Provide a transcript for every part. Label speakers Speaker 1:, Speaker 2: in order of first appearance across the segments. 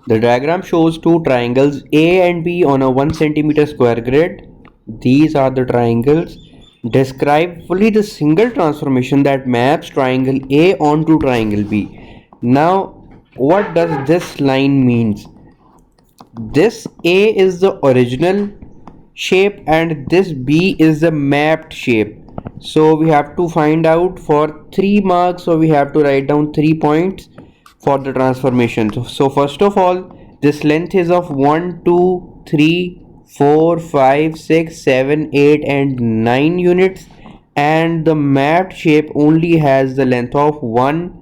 Speaker 1: The diagram shows two triangles A and B on a 1 centimeter square grid. These are the triangles. Describe fully the single transformation that maps triangle A onto triangle B. Now, what does this line means? This A is the original shape and this B is the mapped shape. So we have to find out for 3 marks, so we have to write down 3 points for the transformation. So first of all, this length is of 1, 2, 3, 4, 5, 6, 7, 8 and 9 units, and the mapped shape only has the length of 1,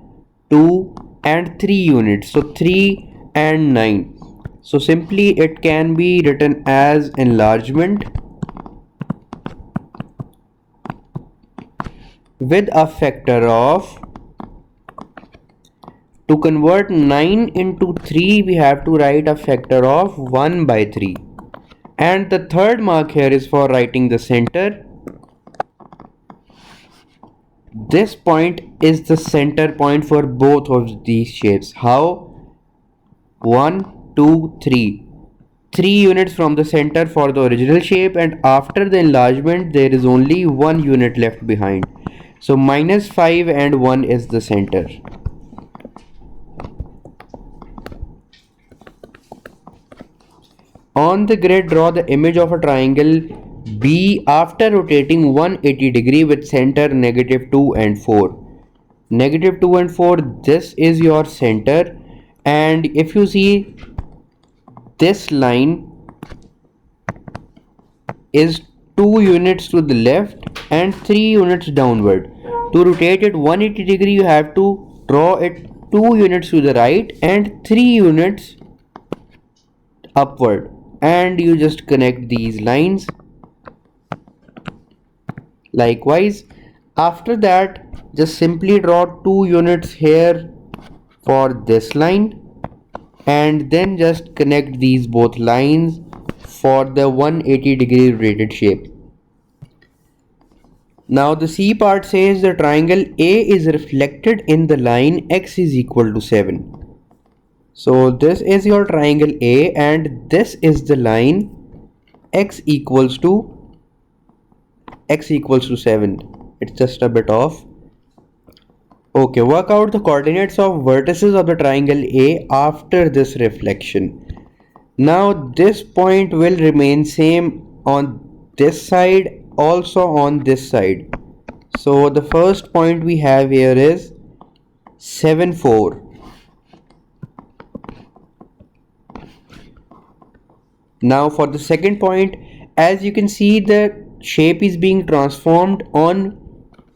Speaker 1: 2 and 3 units. So 3 and 9. So simply it can be written as enlargement with a factor of, to convert 9 into 3 we have to write a factor of 1 by 3. And the third mark here is for writing the center. This point is the center point for both of these shapes. How? 1, 2, 3. 3 units from the center for the original shape, and after the enlargement there is only 1 unit left behind. So minus 5 and 1 is the center. On the grid, draw the image of a triangle B after rotating 180 degree with center -2 and 4. -2 and 4, this is your center, and if you see, this line is 2 units to the left and 3 units downward. To rotate it 180 degree, you have to draw it 2 units to the right and 3 units upward, and you just connect these lines. Likewise, after that, just simply draw 2 units here for this line, and then just connect these both lines for the 180 degree rotated shape. Now the C part says the triangle A is reflected in the line x is equal to 7. So this is your triangle A and this is the line x equals to 7. It's just a bit off. Okay, work out the coordinates of vertices of the triangle A after this reflection. Now this point will remain same on this side, also on this side. So the first point we have here is 7, 4. Now for the second point, as you can see, the shape is being transformed on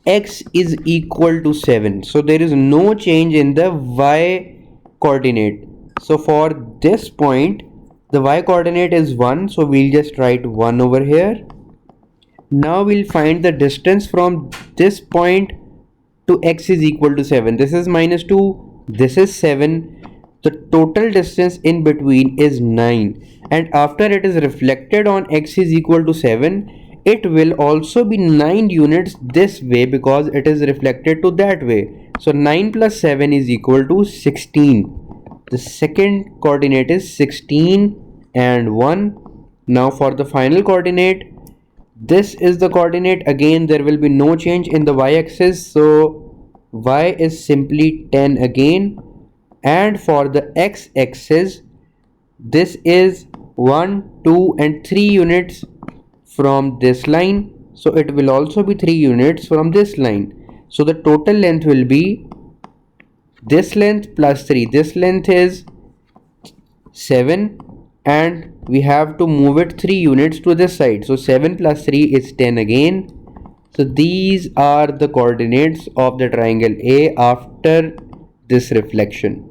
Speaker 1: x is equal to 7. So there is no change in the y coordinate. So for this point, the y coordinate is 1. So we'll just write 1 over here. Now we'll find the distance from this point to x is equal to 7. This is -2. This is 7. The total distance in between is 9. And after it is reflected on x is equal to 7, it will also be 9 units this way because it is reflected to that way. So 9 plus 7 is equal to 16. The second coordinate is 16 and 1. Now for the final coordinate, this is the coordinate. Again, there will be no change in the y-axis, so y is simply 10 again. And for the x-axis, this is 1, 2 and 3 units from this line, so it will also be 3 units from this line. So the total length will be this length plus 3. This length is 7 and we have to move it 3 units to this side. So 7 plus 3 is 10 again. So these are the coordinates of the triangle A after this reflection.